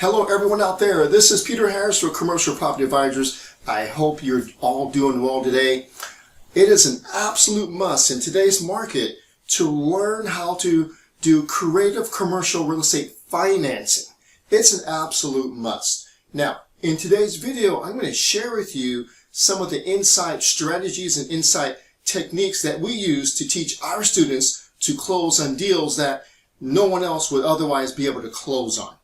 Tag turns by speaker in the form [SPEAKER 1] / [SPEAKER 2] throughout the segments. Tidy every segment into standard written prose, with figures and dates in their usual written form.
[SPEAKER 1] Hello everyone out there. This is Peter Harris for Commercial Property Advisors. I hope you're all doing well today. It is an absolute must in today's market to learn how to do creative commercial real estate financing. It's an absolute must. Now, in today's video, I'm going to share with you some of the inside strategies and inside techniques that we use to teach our students to close on deals that no one else would otherwise be able to close on.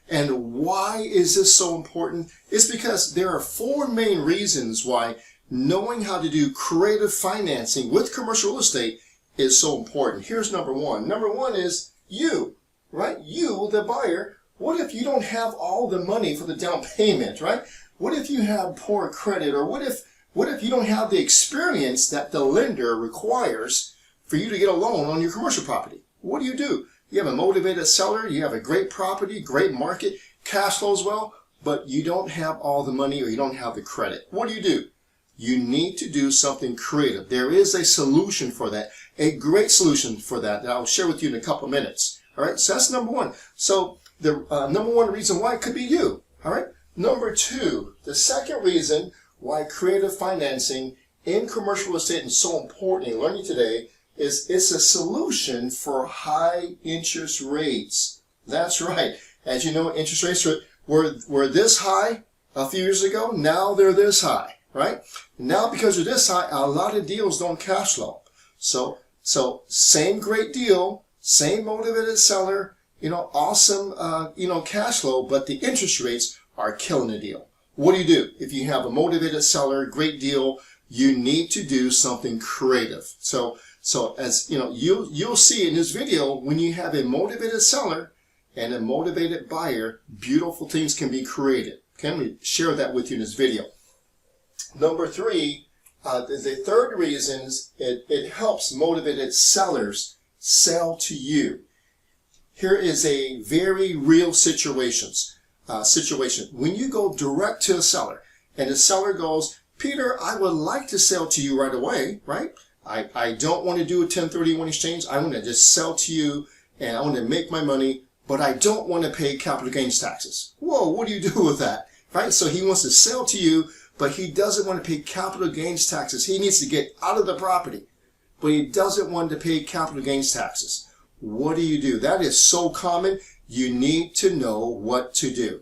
[SPEAKER 1] And why is this so important? It's because there are four main reasons why knowing how to do creative financing with commercial real estate is so important. Here's number one. Number one is you, right? You, the buyer. What if you don't have all the money for the down payment, right? What if you have poor credit, or what if you don't have the experience that the lender requires for you to get a loan on your commercial property? What do? You have a motivated seller, you have a great property, great market, cash flows well, but you don't have all the money or you don't have the credit. What do? You need to do something creative. There is a solution for that, a great solution for that I'll share with you in a couple of minutes. All right, so that's number one. So the number one reason why it could be you. All right. Number two, the second reason why creative financing in commercial real estate is so important in learning today is it's a solution for high interest rates. That's right. As you know, interest rates were this high a few years ago. Now they're this high, right? Now because they're this high, a lot of deals don't cash flow. So same great deal, same motivated seller, awesome, cash flow, but the interest rates are killing the deal. What do? If you have a motivated seller, great deal, you need to do something creative. So as you'll see in this video, when you have a motivated seller and a motivated buyer, beautiful things can be created. Okay, let me share that with you in this video. Number three, the third reason is it helps motivated sellers sell to you. Here is a very real situation. When you go direct to a seller and the seller goes, Peter, I would like to sell to you right away, right? I don't want to do a 1031 exchange. I want to just sell to you and I want to make my money, but I don't want to pay capital gains taxes. Whoa, what do you do with that? Right? So he wants to sell to you, but he doesn't want to pay capital gains taxes. He needs to get out of the property, but he doesn't want to pay capital gains taxes. What do? That is so common. You need to know what to do.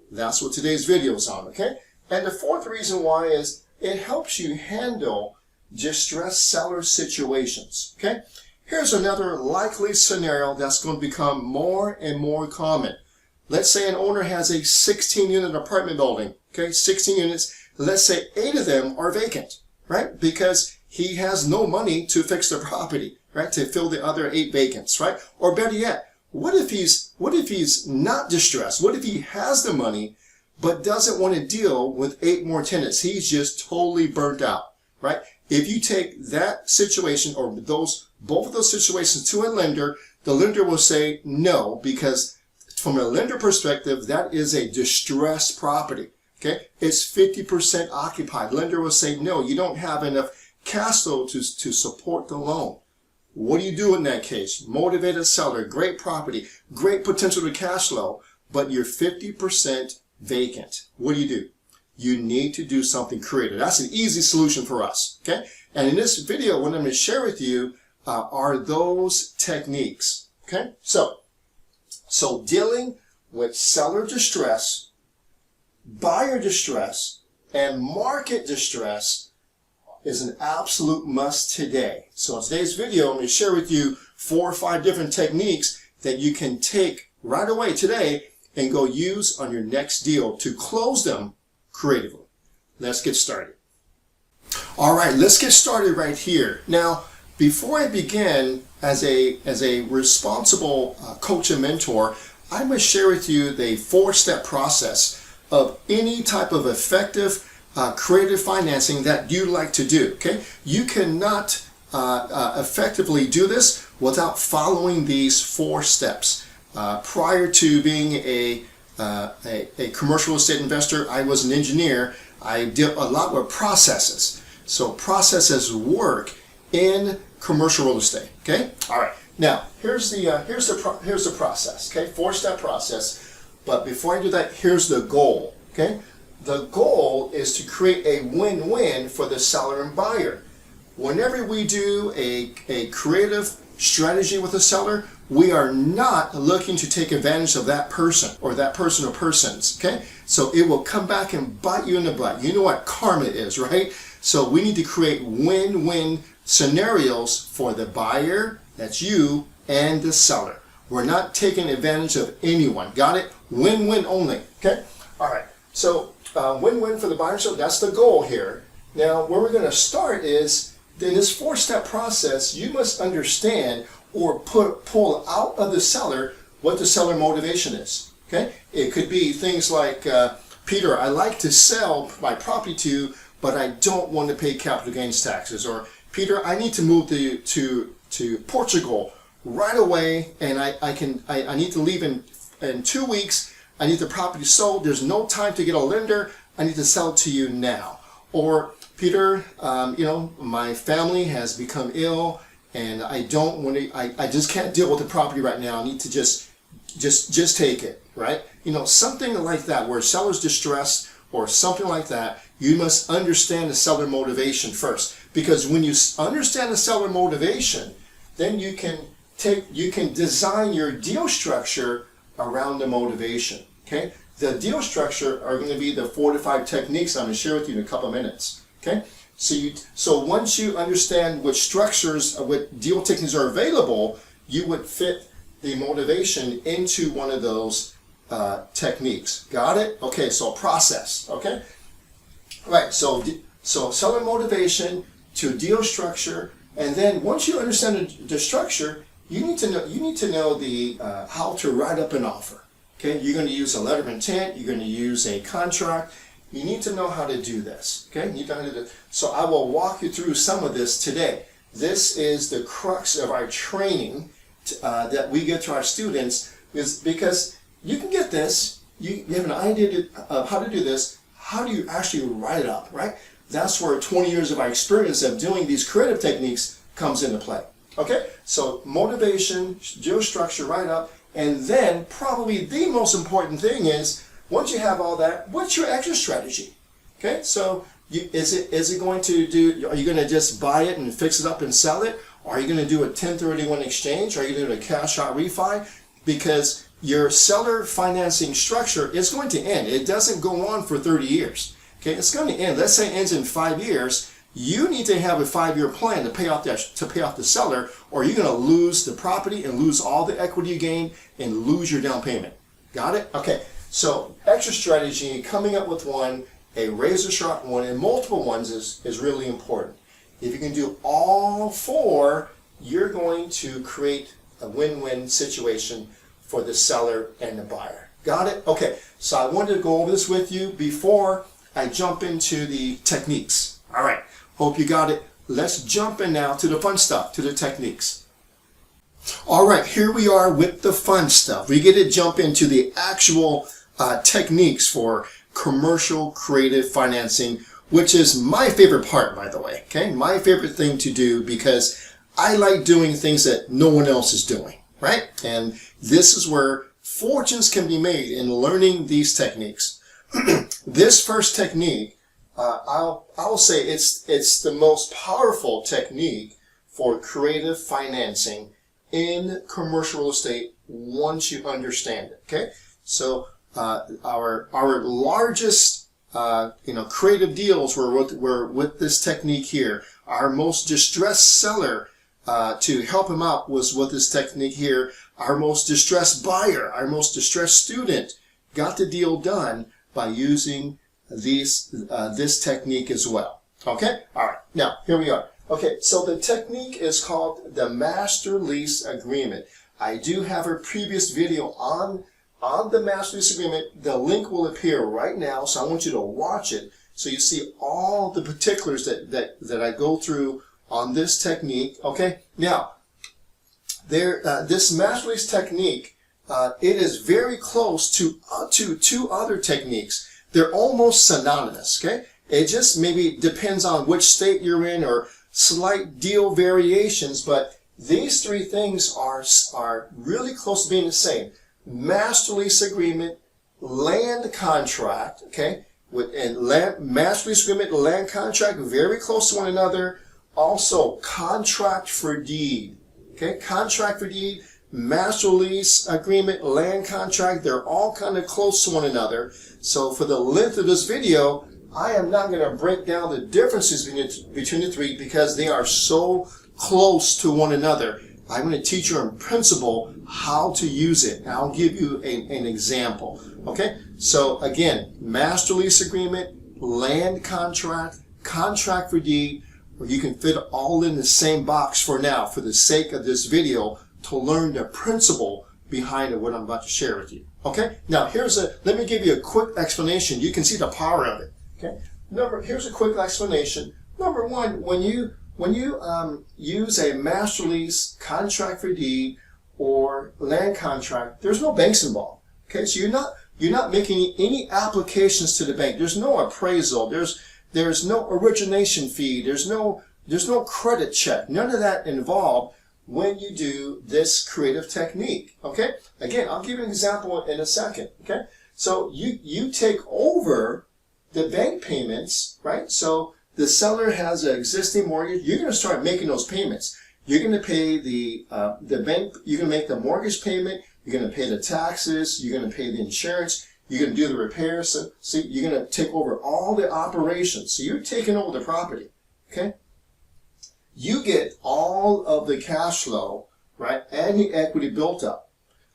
[SPEAKER 1] That's what today's video is on, okay? And the fourth reason why is it helps you handle distressed seller situations, okay? Here's another likely scenario that's going to become more and more common. Let's say an owner has a 16-unit apartment building, okay? 16 units. Let's say 8 of them are vacant, right? Because he has no money to fix the property, right? To fill the other 8 vacants, right? Or better yet, what if he's not distressed? What if he has the money but doesn't want to deal with 8 more tenants? He's just totally burnt out, right? If you take that situation or both of those situations to a lender, the lender will say no, because from a lender perspective, that is a distressed property, okay? It's 50% occupied. Lender will say no, you don't have enough cash flow to support the loan. What do you do in that case? Motivated seller, great property, great potential to cash flow, but you're 50% vacant. What do? You need to do something creative. That's an easy solution for us, okay? And in this video, what I'm going to share with you are those techniques, okay? So dealing with seller distress, buyer distress, and market distress is an absolute must today. So in today's video, I'm going to share with you 4 or 5 different techniques that you can take right away today and go use on your next deal to close them creatively. Let's get started. All right, let's get started right here. Now, before I begin, as a responsible coach and mentor, I'm going to share with you the 4-step process of any type of effective creative financing that you like to do. Okay, you cannot effectively do this without following these 4 steps. Prior to being a commercial real estate investor, I was an engineer. I did a lot with processes. So processes work in commercial real estate. Okay. All right. Now here's the process. Okay. 4-step process. But before I do that, here's the goal, okay? The goal is to create a win-win for the seller and buyer. Whenever we do a creative strategy with a seller, we are not looking to take advantage of that person or persons, okay? So it will come back and bite you in the butt. You know what karma is, right? So we need to create win-win scenarios for the buyer, that's you, and the seller. We're not taking advantage of anyone. Got it? Win-win only, okay? All right, so win-win for the buyer, so that's the goal here. Now, where we're gonna start is, in this 4-step process, you must understand or pull out of the seller what the seller motivation is, okay? It could be things like, Peter, I like to sell my property to you, but I don't want to pay capital gains taxes. Or, Peter, I need to move to Portugal right away, and I need to leave in 2 weeks. I need the property sold. There's no time to get a lender. I need to sell it to you now. Or, Peter, you know, my family has become ill, and I don't want to. I just can't deal with the property right now. I need to just take it, right? You know, something like that, where seller's distressed or something like that. You must understand the seller motivation first, because when you understand the seller motivation, then you can design your deal structure around the motivation. Okay, the deal structure are going to be the 4 to 5 techniques I'm going to share with you in a couple of minutes. Okay, so once you understand which structures, what deal techniques are available, you would fit the motivation into one of those techniques. Got it? Okay, so process. Okay, right. So seller motivation to deal structure, and then once you understand the structure, you need to know the how to write up an offer. Okay, you're going to use a letter of intent. You're going to use a contract. You need to know how to do this. Okay, you need to know how to do. So I will walk you through some of this today. This is the crux of our training that we give to our students, is because you can get this. You have an idea of how to do this. How do you actually write it up, right? That's where 20 years of our experience of doing these creative techniques comes into play. Okay, so motivation, deal structure, write up, and then probably the most important thing is, once you have all that, what's your exit strategy? Okay, so is it going to do? Are you going to just buy it and fix it up and sell it? Or are you going to do a 1031 exchange? Or are you going to do a cash out refi? Because your seller financing structure is going to end. It doesn't go on for 30 years. Okay, it's going to end. Let's say it ends in 5 years. You need to have a 5-year plan to pay off the seller, or you're going to lose the property and lose all the equity you gained and lose your down payment. Got it? Okay. So exit strategy, coming up with one, a razor sharp one, and multiple ones is really important. If you can do all 4, you're going to create a win-win situation for the seller and the buyer. Got it? Okay. So I wanted to go over this with you before I jump into the techniques. All right. Hope you got it. Let's jump in now to the fun stuff, to the techniques. All right, here we are with the fun stuff. We get to jump into the actual techniques for commercial creative financing, which is my favorite part, by the way. Okay, my favorite thing to do, because I like doing things that no one else is doing, right? And this is where fortunes can be made in learning these techniques. This first technique, I'll say it's the most powerful technique for creative financing in commercial real estate once you understand it. Okay, so our largest creative deals were with this technique here. Our most distressed seller, to help him out, was with this technique here. Our most distressed buyer, our most distressed student, got the deal done by using this technique as well. Okay, all right. Now here we are. Okay, so the technique is called the Master Lease Agreement. I do have a previous video on the Master Lease Agreement. The link will appear right now, so I want you to watch it so you see all the particulars that I go through on this technique. Okay, now this Master Lease technique, it is very close to 2 other techniques. They're almost synonymous. Okay, it just maybe depends on which state you're in, or slight deal variations, but these 3 things are really close to being the same. Master Lease Agreement, land contract, okay, and master lease agreement, land contract, very close to one another. Also, contract for deed, okay, contract for deed, master lease agreement, land contract, they're all kind of close to one another. So for the length of this video, I am not going to break down the differences between the three because they are so close to one another. I'm going to teach you in principle how to use it. And I'll give you an example. Okay? So again, master lease agreement, land contract, contract for deed, or you can fit all in the same box for now for the sake of this video to learn the principle behind what I'm about to share with you. Okay? Now let me give you a quick explanation. You can see the power of it. Okay? Here's a quick explanation. Number one, when you use a master lease, contract for deed, or land contract, there's no banks involved. Okay, so you're not making any applications to the bank. There's no appraisal. There's no origination fee. There's no credit check. None of that involved when you do this creative technique. Okay, again, I'll give you an example in a second. Okay, so you take over the bank payments, right? So the seller has an existing mortgage. You're going to start making those payments. You're going to pay the bank. You're going to make the mortgage payment. You're going to pay the taxes. You're going to pay the insurance. You're going to do the repairs. So you're going to take over all the operations. So you're taking over the property. Okay. You get all of the cash flow, right, and the equity built up.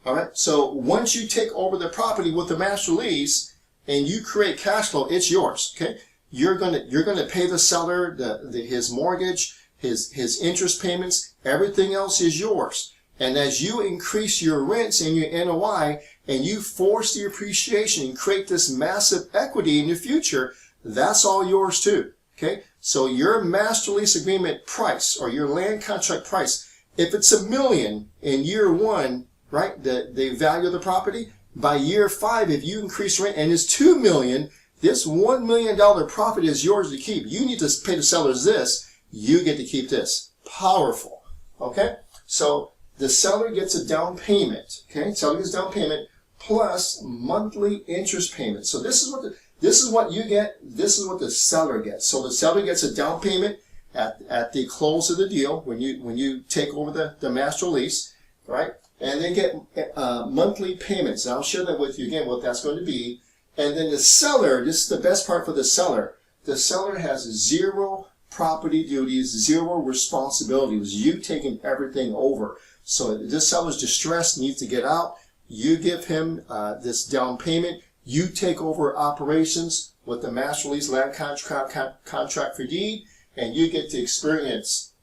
[SPEAKER 1] All right. So once you take over the property with the master lease and you create cash flow, it's yours. Okay. You're gonna pay the seller his mortgage, his interest payments, everything else is yours. And as you increase your rents and your NOI and you force the appreciation and create this massive equity in the future, that's all yours too. Okay? So your master lease agreement price or your land contract price, if it's $1 million in year one, right, the value of the property, by year 5, if you increase rent and it's $2 million, this $1 million profit is yours to keep. You need to pay the sellers this. You get to keep this. Powerful. Okay? So the seller gets a down payment. Okay? Seller gets down payment plus monthly interest payment. So this is what you get. This is what the seller gets. So the seller gets a down payment at the close of the deal when you take over the master lease, right? And they get monthly payments. And I'll share that with you again what that's going to be. And then the seller, this is the best part for the seller. The seller has 0 property duties, 0 responsibilities. You taking everything over. So if this seller's distressed, needs to get out, you give him this down payment. You take over operations with the master lease land contract for deed, and you get to experience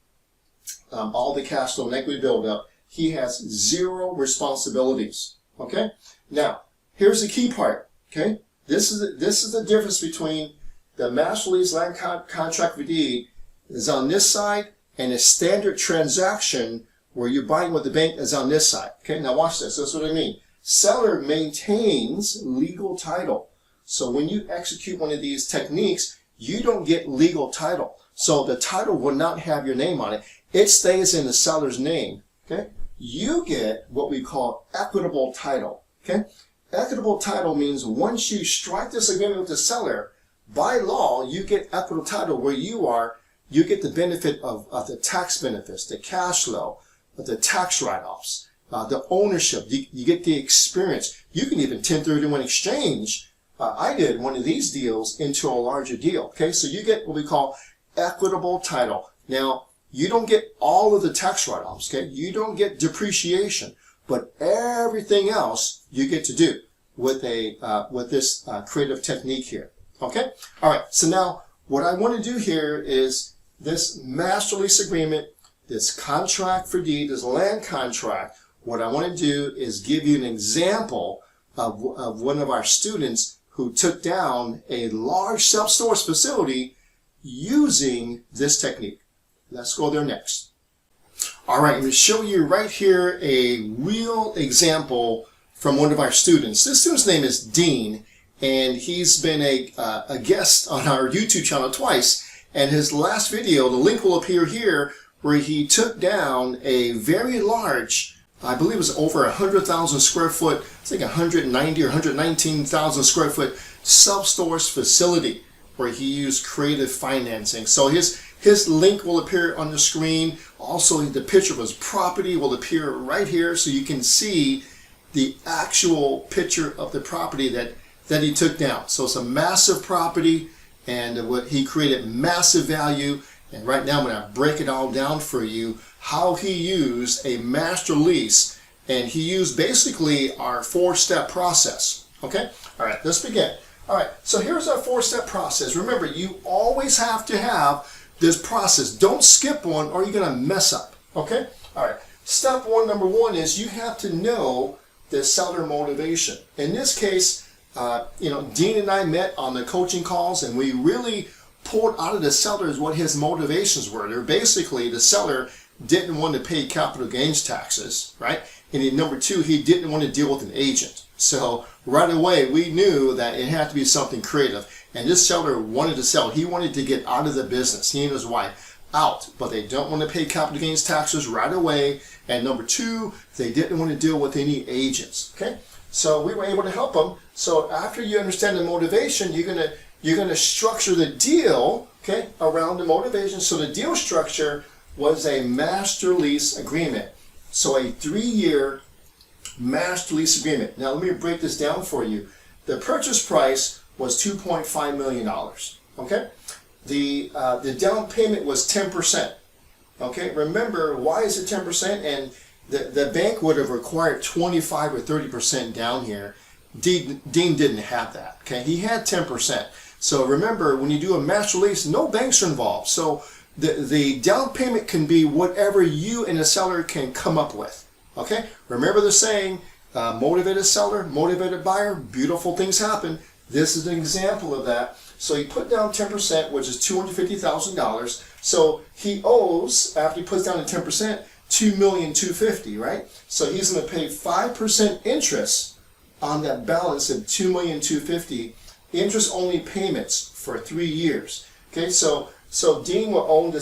[SPEAKER 1] all the cash flow and equity buildup. He has 0 responsibilities. Okay? Now, here's the key part. Okay, this is the difference between the master lease land contract for deed is on this side and a standard transaction where you're buying with the bank is on this side. Okay, now watch this. That's what I mean. Seller maintains legal title. So when you execute one of these techniques, you don't get legal title. So the title will not have your name on it. It stays in the seller's name. Okay, you get what we call equitable title. Okay. Equitable title means once you strike this agreement with the seller, by law, you get equitable title where you get the benefit of the tax benefits, the cash flow, the tax write-offs, the ownership. You get the experience. You can even 1031 exchange. I did one of these deals into a larger deal. Okay, so you get what we call equitable title. Now, you don't get all of the tax write-offs. Okay, you don't get depreciation. But everything else you get to do with this creative technique here. Okay? All right. So now what I want to do here is this master lease agreement, this contract for deed, this land contract. What I want to do is give you an example of one of our students who took down a large self-storage facility using this technique. Let's go there next. All right, I'm going to show you right here a real example from one of our students. This student's name is Dean, and he's been a guest on our YouTube channel twice. And his last video, the link will appear here, where he took down a very large I believe it was over 100,000 square foot, I think 190 or 119,000 square foot self-storage facility where he used creative financing. So his link will appear on the screen. Also, the picture of his property will appear right here so you can see the actual picture of the property that he took down. So it's a massive property, and what he created massive value. And right now I'm going to break it all down for you, how he used a master lease, and he used basically our 4-step process. Okay? All right, let's begin. All right, so here's our 4-step process. Remember, you always have to have this process. Don't skip one or you're going to mess up. Okay? All right. Step one, number one, is you have to know the seller motivation. In this case, Dean and I met on the coaching calls, and we really pulled out of the sellers what his motivations were. They're basically, the seller didn't want to pay capital gains taxes, right? And then number two, he didn't want to deal with an agent. So right away, we knew that it had to be something creative. And this seller wanted to sell. He wanted to get out of the business, he and his wife, out. But they don't want to pay capital gains taxes right away. And number two, they didn't want to deal with any agents, okay? So we were able to help them. So after you understand the motivation, you're gonna structure the deal, okay, around the motivation. So the deal structure was a master lease agreement. So a 3-year master lease agreement. Now let me break this down for you. The purchase price was $2.5 million. Okay, the down payment was 10%. Okay, remember, why is it 10%? And the bank would have required 25 or 30% down here. Dean didn't have that. Okay, he had 10%. So remember, when you do a master lease, no banks are involved. So the down payment can be whatever you and the seller can come up with. Okay, remember the saying, motivated seller, motivated buyer, beautiful things happen. This is an example of that. So he put down 10%, which is $250,000. So he owes, after he puts down the 10%, $2,250,000, right? So he's going to pay 5% interest on that balance of $2,250,000, interest-only payments for 3 years. Okay, so Dean will owe the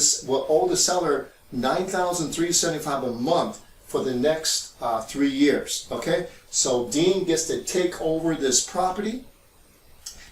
[SPEAKER 1] seller $9,375 a month for the next 3 years. Okay, so Dean gets to take over this property.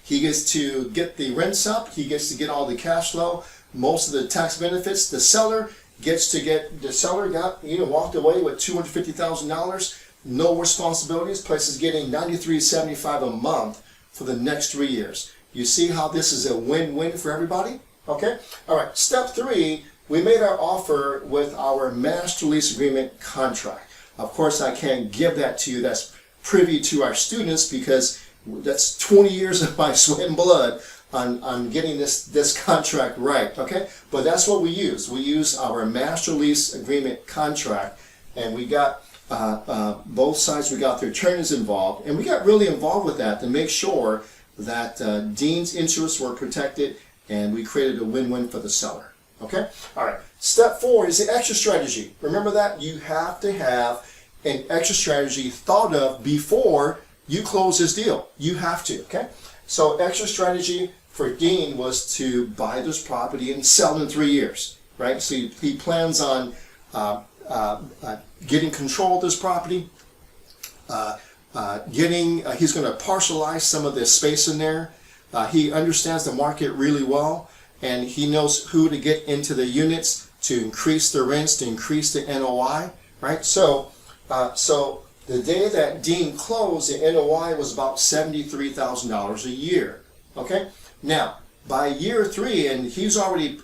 [SPEAKER 1] He gets to get the rents up. He gets to get all the cash flow, most of the tax benefits. The seller walked away with $250,000, no responsibilities. Place is getting $93.75 a month for the next 3 years. You see how this is a win-win for everybody? Okay. All right. Step 3, we made our offer with our master lease agreement contract. Of course, I can't give that to you. That's privy to our students, because that's 20 years of my sweat and blood on getting this contract right, okay? But that's what we use. We use our master lease agreement contract, and we got both sides. We got the attorneys involved, and we got really involved with that to make sure that Dean's interests were protected, and we created a win-win for the seller, okay? All right, step 4 is the exit strategy. Remember that? You have to have an exit strategy thought of before you close this deal. You have to, okay? So exit strategy for Dean was to buy this property and sell in 3 years, right? So he plans on getting control of this property, he's going to partialize some of the space in there. He understands the market really well, and he knows who to get into the units to increase the rents, to increase the NOI, right? So the day that Dean closed, the NOI was about $73,000 a year. Okay? Now, by year 3, and he's already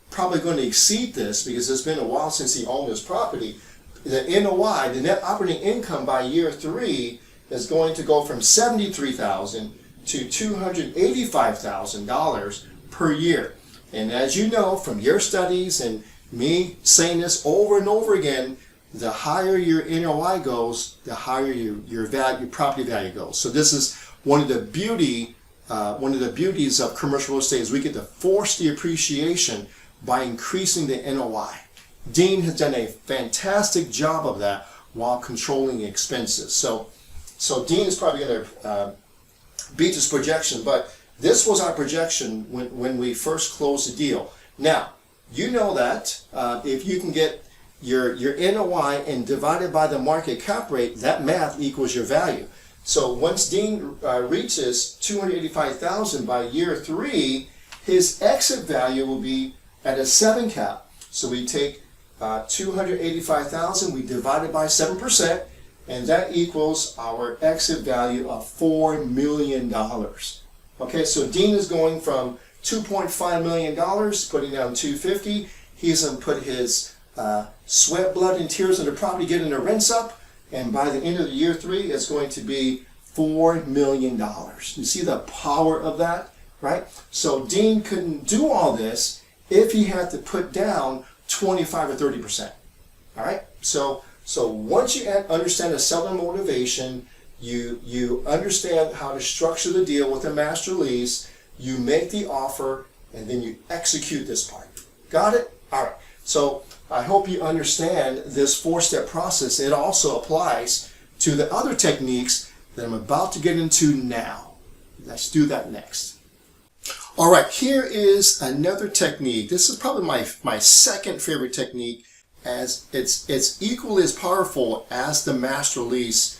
[SPEAKER 1] probably going to exceed this because it's been a while since he owned his property, the NOI, the net operating income by year 3, is going to go from $73,000 to $285,000 per year. And as you know from your studies and me saying this over and over again, the higher your NOI goes, the higher your property value goes. So this is one of the beauties of commercial real estate, is we get to force the appreciation by increasing the NOI. Dean has done a fantastic job of that while controlling the expenses. So Dean is probably going to beat his projection, but this was our projection when we first closed the deal. Now, you know that if you can get your NOI and divided by the market cap rate, that math equals your value. So once Dean reaches $285,000 by year 3, his exit value will be at a 7 cap. So we take $285,000, we divide it by 7%, and that equals our exit value of $4 million. Okay, so Dean is going from $2.5 million, putting down $250. He's going to put his sweat, blood, and tears on the property, getting the rents up, and by the end of the year 3, it's going to be $4 million. You see the power of that, right? So Dean couldn't do all this if he had to put down 25 or 30%. All right. So once you understand the seller motivation, you understand how to structure the deal with a master lease. You make the offer, and then you execute this part. Got it? All right. So I hope you understand this 4-step process. It also applies to the other techniques that I'm about to get into now. Let's do that next. All right, here is another technique. This is probably my second favorite technique, as it's equally as powerful as the master lease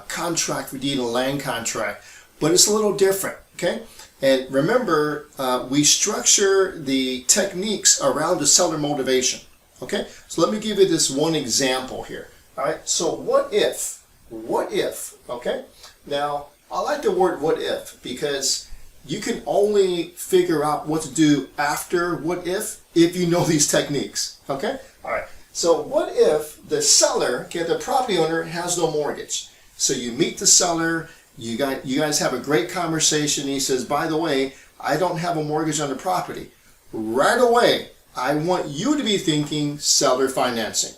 [SPEAKER 1] contract for deed and land contract, but it's a little different, okay? And remember, we structure the techniques around the seller motivation, okay? So let me give you this one example here. All right, so what if, okay? Now, I like the word what if because you can only figure out what to do after what if you know these techniques, okay? All right, so what if the seller, okay, the property owner has no mortgage? So you meet the seller, you guys have a great conversation, and he says, by the way, I don't have a mortgage on the property. Right away, I want you to be thinking seller financing,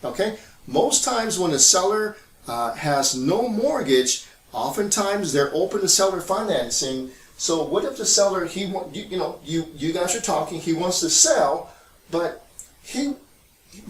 [SPEAKER 1] okay? Most times when a seller has no mortgage, oftentimes they're open to seller financing. So what if the seller, you guys are talking, he wants to sell, but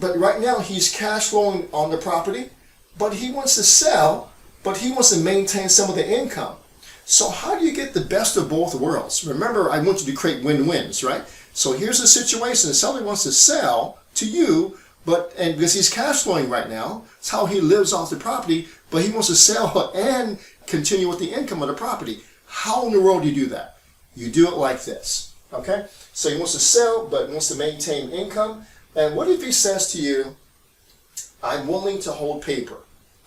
[SPEAKER 1] right now he's cash flowing on the property, but he wants to sell, but he wants to maintain some of the income. So how do you get the best of both worlds? Remember, I want you to create win-wins, right? So here's the situation. The seller wants to sell to you, and because he's cash flowing right now, it's how he lives off the property, but he wants to sell and continue with the income of the property. How in the world do you do that? You do it like this, okay? So he wants to sell, but wants to maintain income. And what if he says to you, I'm willing to hold paper,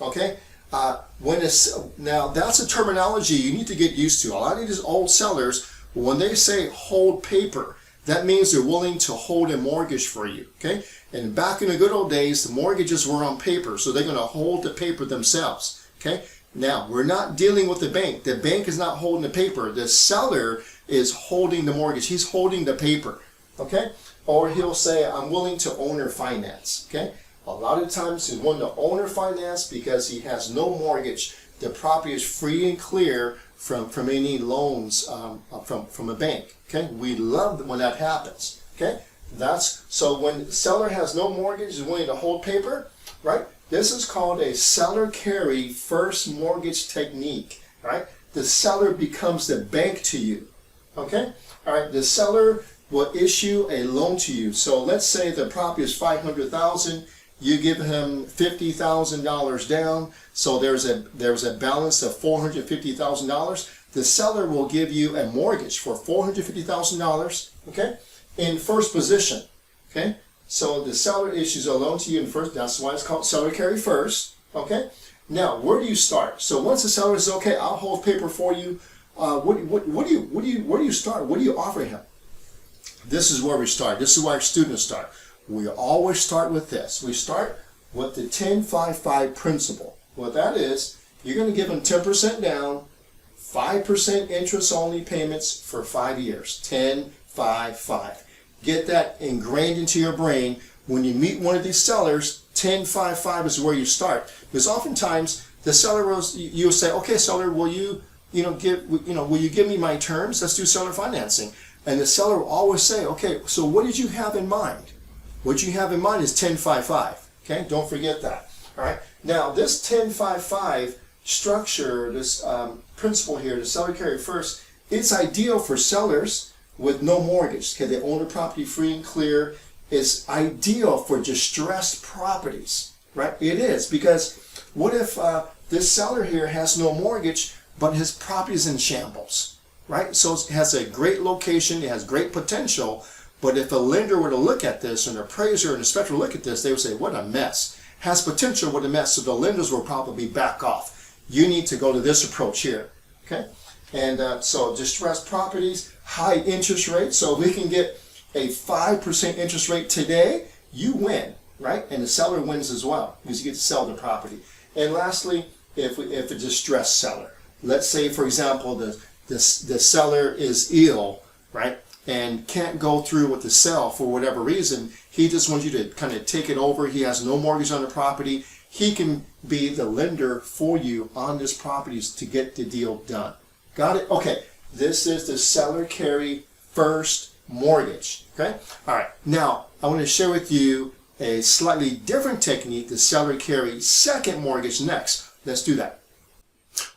[SPEAKER 1] okay? Now that's a terminology you need to get used to. A lot of these old sellers, when they say hold paper, that means they're willing to hold a mortgage for you, okay? And back in the good old days, the mortgages were on paper, so they're going to hold the paper themselves, okay? Now, we're not dealing with the bank. The bank is not holding the paper. The seller is holding the mortgage. He's holding the paper, okay? Or he'll say, I'm willing to owner finance, okay? A lot of times he's willing to owner finance because he has no mortgage. The property is free and clear from any loans from a bank, okay? We love when that happens, okay? So when the seller has no mortgage, is willing to hold paper, right? This is called a seller carry first mortgage technique, right? The seller becomes the bank to you, okay? All right, the seller will issue a loan to you. So let's say the property is $500,000. You give him $50,000 down. So there's a balance of $450,000. The seller will give you a mortgage for $450,000, okay? In first position, okay? So the seller issues a loan to you in first. That's why it's called seller carry first. Okay. Now, where do you start? So once the seller says, "Okay, I'll hold paper for you," where do you start? What do you offer him? This is where we start. This is where our students start. We always start with this. We start with the 10-5-5 principle. What that is, you're going to give him 10% down, 5% interest only payments for 5 years. 10-5-5. Get that ingrained into your brain. When you meet one of these sellers, 10-5-5 is where you start. Because oftentimes the seller you'll say, "Okay, seller, will you give me my terms? Let's do seller financing." And the seller will always say, "Okay, so what did you have in mind?" What you have in mind is 10-5-5. Okay, don't forget that. All right. Now this 10-5-5 structure, this principle here, the seller carry first, it's ideal for sellers with no mortgage. Okay, they own the property free and clear, is ideal for distressed properties, right? It is, because what if this seller here has no mortgage, but his property is in shambles, right? So it has a great location, it has great potential, but if a lender were to look at this, or an appraiser or an inspector look at this, they would say, what a mess. Has potential, what a mess. So the lenders will probably back off. You need to go to this approach here, okay? And so distressed properties, high interest rates. So we can get a 5% interest rate today, you win, right? And the seller wins as well, because you get to sell the property. And lastly, if a distressed seller, let's say, for example, the seller is ill, right, and can't go through with the sale for whatever reason, he just wants you to kind of take it over. He has no mortgage on the property. He can be the lender for you on this property to get the deal done. Got it? Okay, this is the seller carry first mortgage, okay? All right, now I want to share with you a slightly different technique, the seller carry second mortgage next. Let's do that.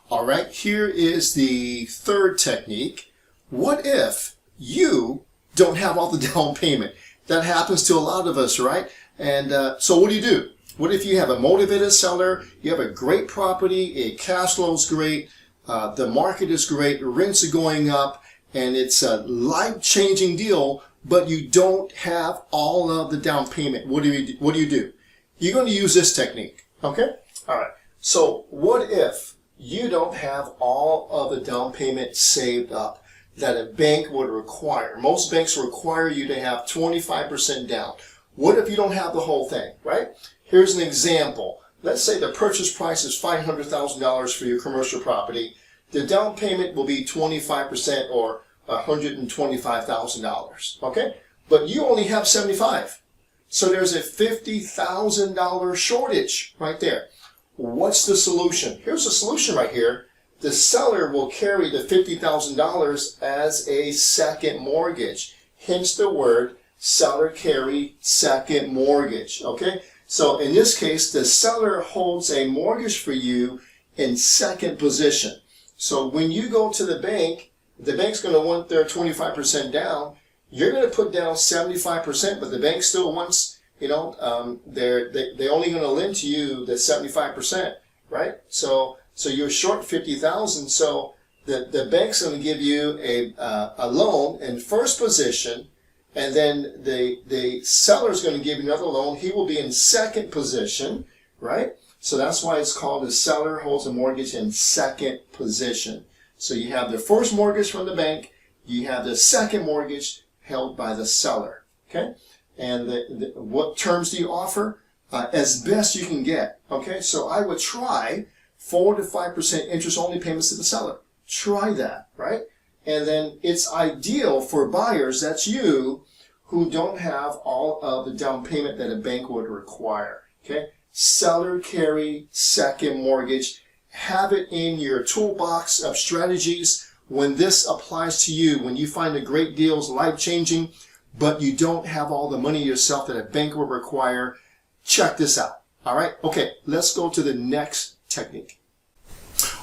[SPEAKER 1] All right, here is the third technique. What if you don't have all the down payment? That happens to a lot of us, right? And so what do? What if you have a motivated seller, you have a great property, a cash flow is great, the market is great, rents are going up, and it's a life-changing deal, but you don't have all of the down payment? What do you do? You're going to use this technique, okay? All right. So what if you don't have all of the down payment saved up that a bank would require? Most banks require you to have 25% down. What if you don't have the whole thing, right? Here's an example. Let's say the purchase price is $500,000 for your commercial property. The down payment will be 25% or $125,000, okay? But you only have 75. So there's a $50,000 shortage right there. What's the solution? Here's the solution right here. The seller will carry the $50,000 as a second mortgage. Hence the word seller carry second mortgage, okay? So in this case, the seller holds a mortgage for you in second position. So when you go to the bank's going to want their 25% down. You're going to put down 75%, but the bank still wants, they're only going to lend to you the 75%, right? So you're short 50,000. So the bank's going to give you a loan in first position, and then the seller's going to give you another loan. He will be in second position, right? So that's why it's called the seller holds a mortgage in second position. So you have the first mortgage from the bank, you have the second mortgage held by the seller, okay? And what terms do you offer? As best you can get, okay? So I would try 4 to 5% interest-only payments to the seller. Try that, right? And then it's ideal for buyers, that's you, who don't have all of the down payment that a bank would require, okay? Seller carry second mortgage. Have it in your toolbox of strategies when this applies to you, when you find a great deal is life-changing, but you don't have all the money yourself that a bank will require. Check this out, all right? Okay, let's go to the next technique.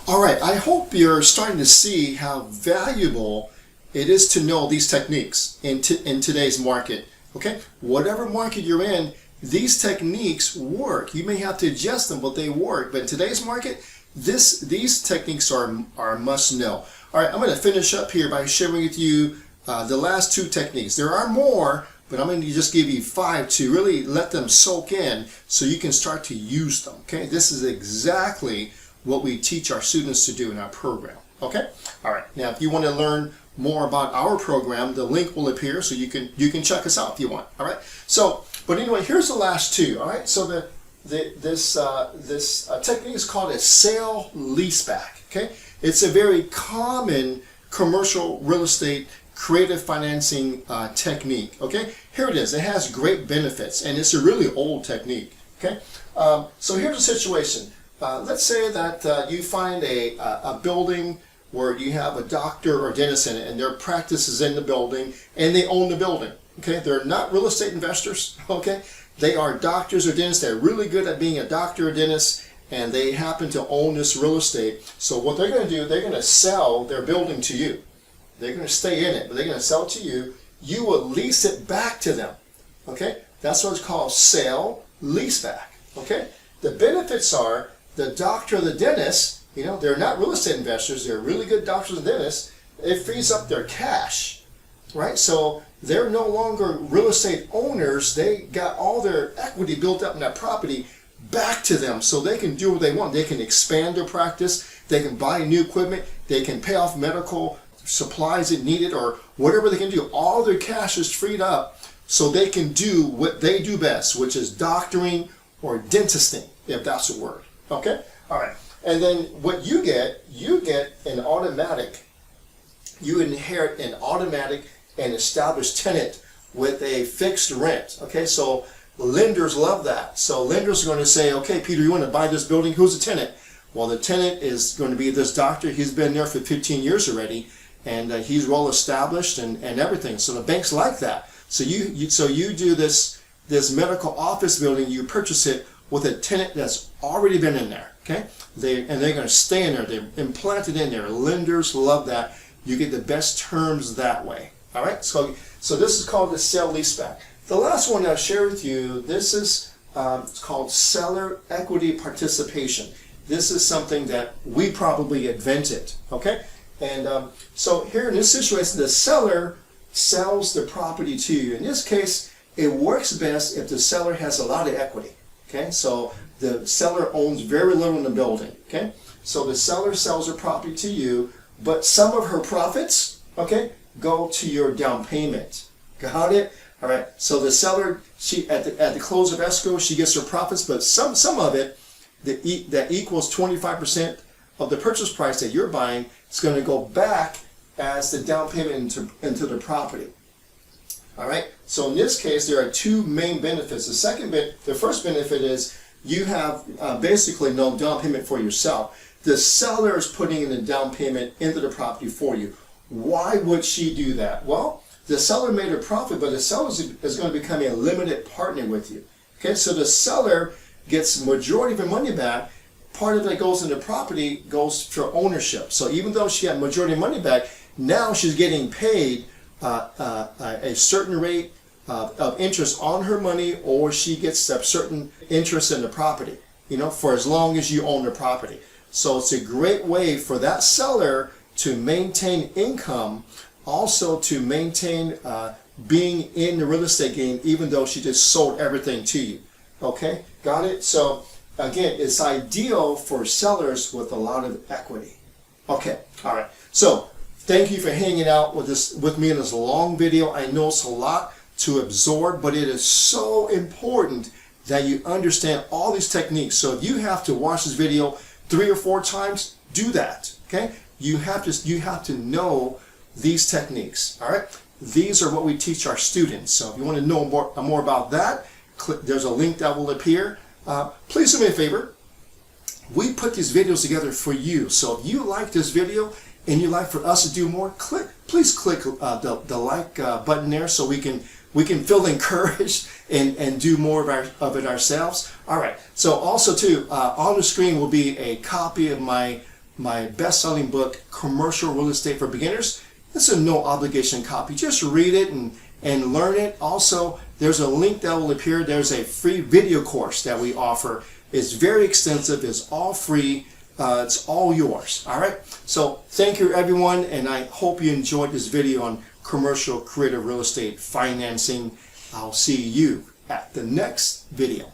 [SPEAKER 1] All right, I hope you're starting to see how valuable it is to know these techniques in today's market, okay? Whatever market you're in, these techniques work. You may have to adjust them, but they work. But in today's market, these techniques are a must know. All right, I'm going to finish up here by sharing with you the last two techniques. There are more, but I'm going to just give you 5 to really let them soak in so you can start to use them, okay? This is exactly what we teach our students to do in our program, okay? All right, now if you want to learn more about our program, the link will appear so you can check us out if you want, all right? So, but anyway, here's the last two, all right? So this technique is called a Sale Leaseback, okay? It's a very common commercial real estate creative financing technique, okay? Here it is. It has great benefits, and it's a really old technique, okay? So here's a situation. Let's say that you find a building where you have a doctor or dentist in it, and their practice is in the building, and they own the building, okay? They're not real estate investors, okay? They are doctors or dentists. They're really good at being a doctor or dentist, and they happen to own this real estate. So what they're going to do, they're going to sell their building to you. They're going to stay in it, but they're going to sell it to you. You will lease it back to them, Okay, that's what it's called, sale leaseback. Okay, the benefits are the doctor or the dentist, you know, they're not real estate investors, they're really good doctors and dentists. It frees up their cash, right? So they're no longer real estate owners. They got all their equity built up in that property back to them, so they can do what they want. They can expand their practice, they can buy new equipment, they can pay off medical supplies that needed, or whatever they can do. All their cash is freed up so they can do what they do best, which is doctoring or dentisting, if that's a word. Okay? All right. And then what you get an automatic, you inherit an automatic and established tenant with a fixed rent. Okay, so lenders love that. So lenders are going to say, okay, Peter, you want to buy this building? Who's the tenant? Well, the tenant is going to be this doctor. He's been there for 15 years already, and he's well established and everything. So the banks like that. So you do this medical office building, you purchase it with a tenant that's already been in there. Okay, they're going to stay in there. They're implanted in there. Lenders love that. You get the best terms that way. All right. So this is called the sale leaseback. The last one I'll share with you. This is it's called seller equity participation. This is something that we probably invented. Okay. And so here in this situation, the seller sells the property to you. In this case, it works best if the seller has a lot of equity. Okay, so the seller owns very little in the building. Okay, so the seller sells her property to you, but some of her profits, okay, go to your down payment. Got it? All right. So the seller, she at the close of escrow, she gets her profits, but some of it that equals 25% of the purchase price that you're buying is going to go back as the down payment into the property. All right. So in this case, there are two main benefits. The first benefit is you have basically no down payment for yourself. The seller is putting in the down payment into the property for you. Why would she do that? Well, the seller made a profit, but the seller is going to become a limited partner with you. Okay. So the seller gets majority of her money back. Part of it goes into property, goes for ownership. So even though she got majority of money back, now she's getting paid a certain rate of interest on her money, or she gets a certain interest in the property, you know, for as long as you own the property. So it's a great way for that seller to maintain income, also to maintain being in the real estate game, even though she just sold everything to you. Okay, got it? So again, it's ideal for sellers with a lot of equity. Okay, all right. So thank you for hanging out with me in this long video. I know it's a lot to absorb, but it is so important that you understand all these techniques. So if you have to watch this video 3 or 4 times, do that. Okay? You have to know these techniques. All right? These are what we teach our students. So if you want to know more about that, there's a link that will appear. Please do me a favor. We put these videos together for you. So if you like this video and you'd like for us to do more, please click the like button there, so we can feel encouraged and do more of it ourselves. All right. So also too, on the screen will be a copy of my best-selling book, Commercial Real Estate for Beginners. It's a no obligation copy. Just read it and learn it. Also, there's a link that will appear. There's a free video course that we offer. It's very extensive. It's all free. It's all yours. All right. So thank you, everyone, and I hope you enjoyed this video on commercial creative real estate financing. I'll see you at the next video.